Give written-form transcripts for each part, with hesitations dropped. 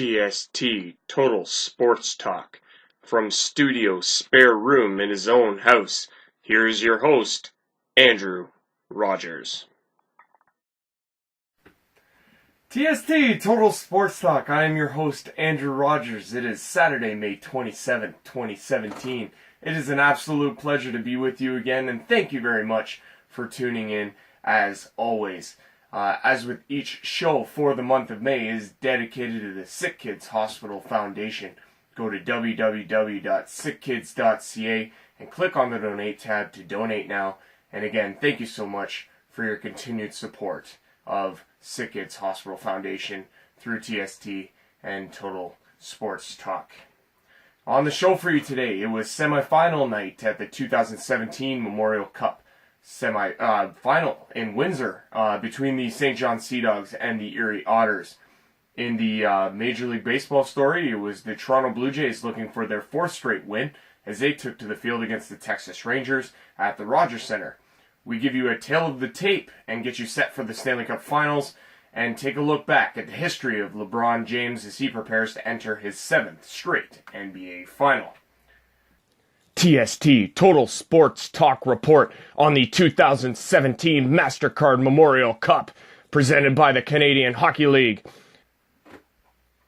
TST Total Sports Talk. From Studio Spare Room in his own house, here is your host, Andrew Rogers. TST Total Sports Talk. I am your host, Andrew Rogers. It is Saturday, May 27th, 2017. It is an absolute pleasure to be with you again, and thank you very much for tuning in, as always. As with each show for the month of May is dedicated to the Sick Kids Hospital Foundation. Go to www.sickkids.ca and click on the Donate tab to donate now. And again, thank you so much for your continued support of Sick Kids Hospital Foundation through TST and Total Sports Talk. On the show for you today, it was semifinal night at the 2017 Memorial Cup. Final in Windsor between the St. John Sea Dogs and the Erie Otters. In the Major League Baseball story, it was the Toronto Blue Jays looking for their fourth straight win as they took to the field against the Texas Rangers at the Rogers Center. We give you a tale of the tape and get you set for the Stanley Cup Finals and take a look back at the history of LeBron James as he prepares to enter his seventh straight NBA Final. TST Total Sports Talk report on the 2017 MasterCard Memorial Cup, presented by the Canadian Hockey League.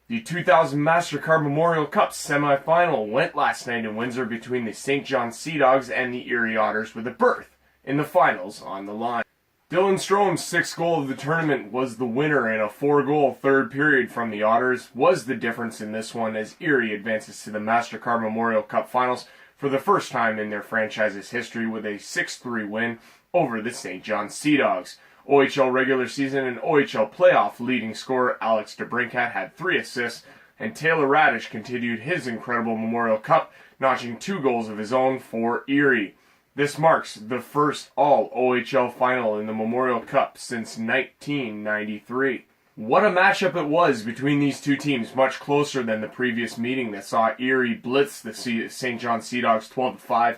The 2000 MasterCard Memorial Cup semifinal went last night in Windsor between the St. John Sea Dogs and the Erie Otters, with a berth in the finals on the line. Dylan Strome's sixth goal of the tournament was the winner, and a 4-goal third period from the Otters was the difference in this one as Erie advances to the MasterCard Memorial Cup Finals for the first time in their franchise's history with a 6-3 win over the St. John Sea Dogs. OHL regular season and OHL playoff leading scorer Alex DeBrincat had 3 assists, and Taylor Radish continued his incredible Memorial Cup, notching 2 goals of his own for Erie. This marks the first all-OHL final in the Memorial Cup since 1993. What a matchup it was between these two teams, much closer than the previous meeting that saw Erie blitz the St. John Sea Dogs 12-5.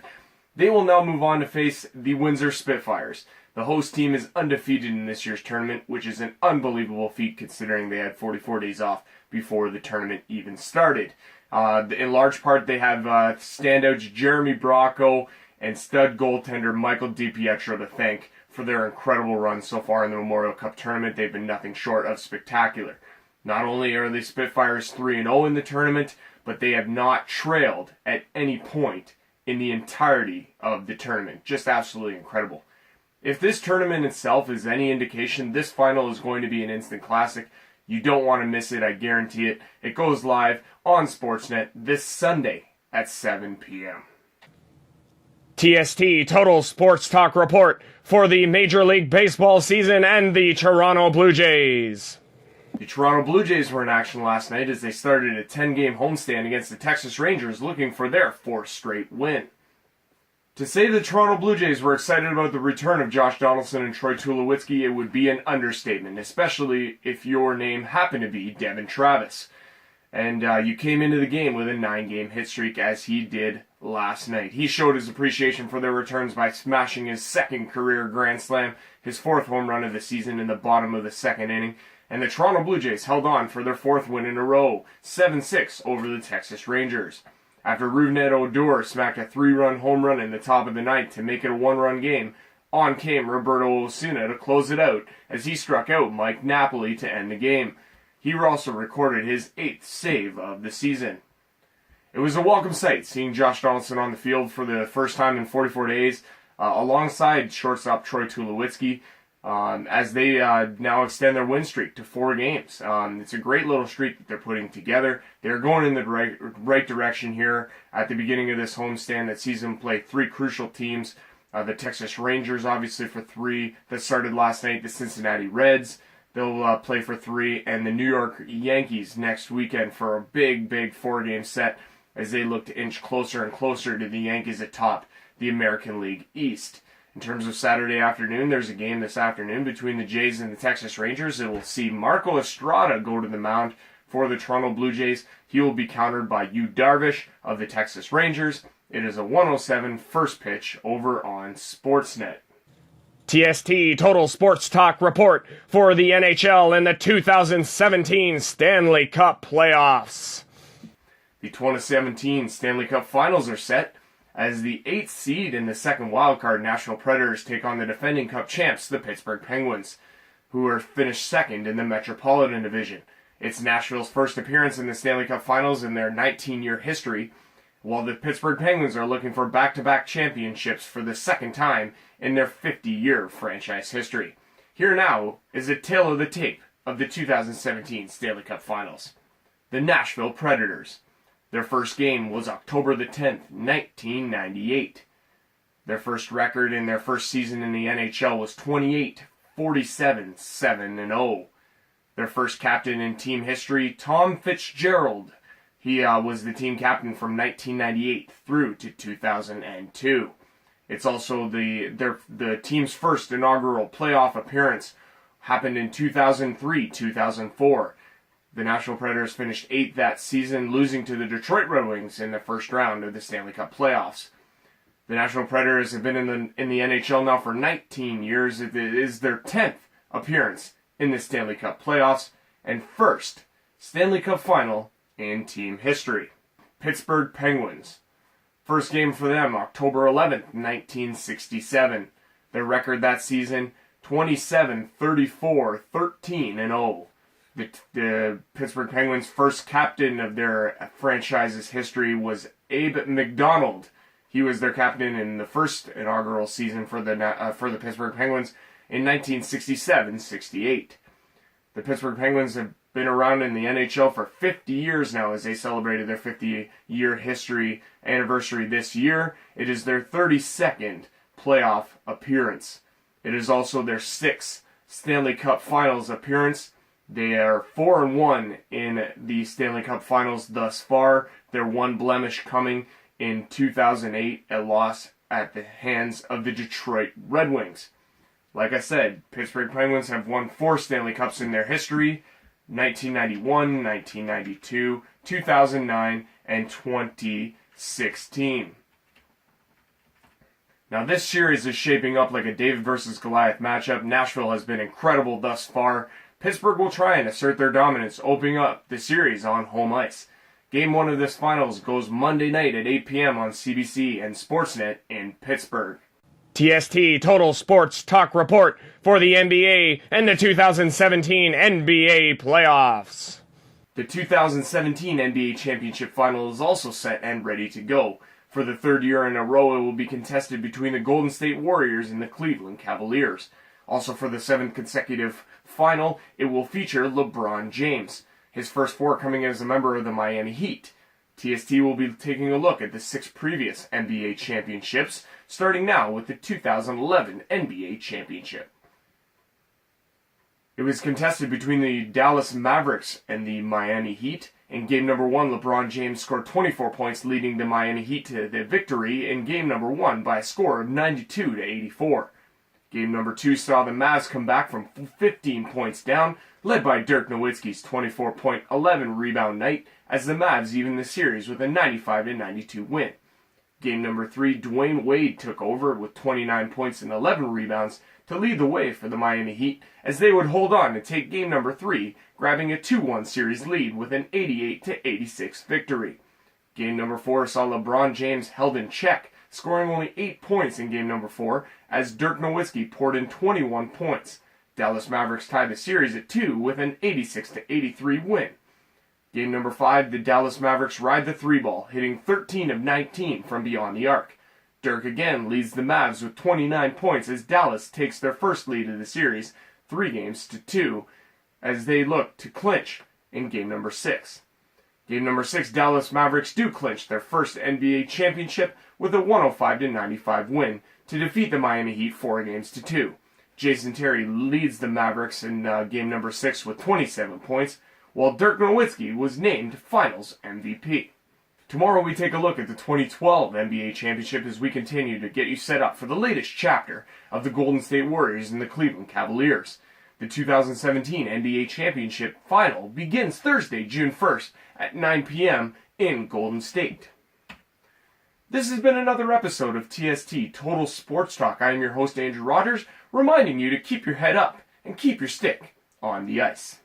They will now move on to face the Windsor Spitfires. The host team is undefeated in this year's tournament, which is an unbelievable feat considering they had 44 days off before the tournament even started. In large part, they have standouts Jeremy Bracco and stud goaltender Michael DiPietro to thank for their incredible run so far in the Memorial Cup tournament. They've been nothing short of spectacular. Not only are the Spitfires 3-0 in the tournament, but they have not trailed at any point in the entirety of the tournament. Just absolutely incredible. If this tournament itself is any indication, this final is going to be an instant classic. You don't want to miss it, I guarantee it. It goes live on Sportsnet this Sunday at 7 p.m. TST Total Sports Talk report for the Major League Baseball season and the Toronto Blue Jays. The Toronto Blue Jays were in action last night as they started a 10-game homestand against the Texas Rangers looking for their 4th straight win. To say the Toronto Blue Jays were excited about the return of Josh Donaldson and Troy Tulowitzki, it would be an understatement, especially if your name happened to be Devin Travis. And you came into the game with a 9-game hit streak, as he did last night. He showed his appreciation for their returns by smashing his 2nd career grand slam, his 4th home run of the season in the bottom of the 2nd inning, and the Toronto Blue Jays held on for their 4th win in a row, 7-6 over the Texas Rangers. After Rougned Odor smacked a 3-run home run in the top of the 9th to make it a 1-run game, on came Roberto Osuna to close it out as he struck out Mike Napoli to end the game. He also recorded his 8th save of the season. It was a welcome sight seeing Josh Donaldson on the field for the first time in 44 days, alongside shortstop Troy Tulowitzki, as they now extend their win streak to 4 games. It's a great little streak that they're putting together. They're going in the right direction here at the beginning of this homestand that sees them play 3 crucial teams. The Texas Rangers, obviously, for 3 that started last night. The Cincinnati Reds, they'll play for 3. And the New York Yankees next weekend for a big 4-game set as they look to inch closer and closer to the Yankees atop the American League East. In terms of Saturday afternoon, there's a game this afternoon between the Jays and the Texas Rangers. It will see Marco Estrada go to the mound for the Toronto Blue Jays. He will be countered by Yu Darvish of the Texas Rangers. It is a 107 first pitch over on Sportsnet. TST Total Sports Talk report for the NHL and the 2017 Stanley Cup playoffs. The 2017 Stanley Cup finals are set as the 8th seed in the second wildcard Nashville Predators take on the defending Cup champs, the Pittsburgh Penguins, who are finished second in the Metropolitan Division. It's Nashville's first appearance in the Stanley Cup finals in their 19-year history, while the Pittsburgh Penguins are looking for back-to-back championships for the second time in their 50-year franchise history. Here now is a tale of the tape of the 2017 Stanley Cup Finals. The Nashville Predators. Their first game was October the 10th, 1998. Their first record in their first season in the NHL was 28-47, 7-0. Their first captain in team history, Tom Fitzgerald. He was the team captain from 1998 through to 2002. It's also the team's first inaugural playoff appearance. Happened in 2003-2004. The Nashville Predators finished 8th that season, losing to the Detroit Red Wings in the first round of the Stanley Cup playoffs. The Nashville Predators have been in the NHL now for 19 years. It is their 10th appearance in the Stanley Cup playoffs and first Stanley Cup final in team history. Pittsburgh Penguins. First game for them, October 11th, 1967. Their record that season, 27-34, 13-0. The Pittsburgh Penguins' first captain of their franchise's history was Abe McDonald. He was their captain in the first inaugural season for the Pittsburgh Penguins in 1967-68. The Pittsburgh Penguins have been around in the NHL for 50 years now as they celebrated their 50-year history anniversary this year. It is their 32nd playoff appearance. It is also their 6th Stanley Cup Finals appearance. They are 4-1 in the Stanley Cup Finals thus far. Their one blemish coming in 2008, a loss at the hands of the Detroit Red Wings. Like I said, Pittsburgh Penguins have won 4 Stanley Cups in their history, 1991, 1992, 2009, and 2016. Now this series is shaping up like a David versus Goliath matchup. Nashville has been incredible thus far. Pittsburgh will try and assert their dominance, opening up the series on home ice. Game 1 of this finals goes Monday night at 8 p.m. on CBC and Sportsnet in Pittsburgh. TST Total Sports Talk report for the NBA and the 2017 NBA playoffs. The 2017 NBA Championship Final is also set and ready to go. For the third year in a row, it will be contested between the Golden State Warriors and the Cleveland Cavaliers. Also for the 7th consecutive final, it will feature LeBron James, his first 4 coming as a member of the Miami Heat. TST will be taking a look at the 6 previous NBA championships, starting now with the 2011 NBA Championship. It was contested between the Dallas Mavericks and the Miami Heat. In game number 1, LeBron James scored 24 points, leading the Miami Heat to the victory in game number 1 by a score of 92-84. Game number 2 saw the Mavs come back from 15 points down, led by Dirk Nowitzki's 24-point, 11-rebound night, as the Mavs evened the series with a 95-92 win. Game number 3, Dwayne Wade took over with 29 points and 11 rebounds to lead the way for the Miami Heat, as they would hold on to take game number 3, grabbing a 2-1 series lead with an 88-86 victory. Game number 4 saw LeBron James held in check, scoring only 8 points in game number 4, as Dirk Nowitzki poured in 21 points. Dallas Mavericks tied the series at 2 with an 86-83 win. Game number 5, the Dallas Mavericks ride the 3-ball, hitting 13 of 19 from beyond the arc. Dirk again leads the Mavs with 29 points as Dallas takes their first lead of the series, 3-2, as they look to clinch in game number 6. Game number 6, Dallas Mavericks do clinch their first NBA championship with a 105-95 win to defeat the Miami Heat 4-2. Jason Terry leads the Mavericks in game number 6 with 27 points, while Dirk Nowitzki was named Finals MVP. Tomorrow we take a look at the 2012 NBA Championship as we continue to get you set up for the latest chapter of the Golden State Warriors and the Cleveland Cavaliers. The 2017 NBA Championship Final begins Thursday, June 1st at 9 p.m. in Golden State. This has been another episode of TST Total Sports Talk. I am your host, Andrew Rogers, reminding you to keep your head up and keep your stick on the ice.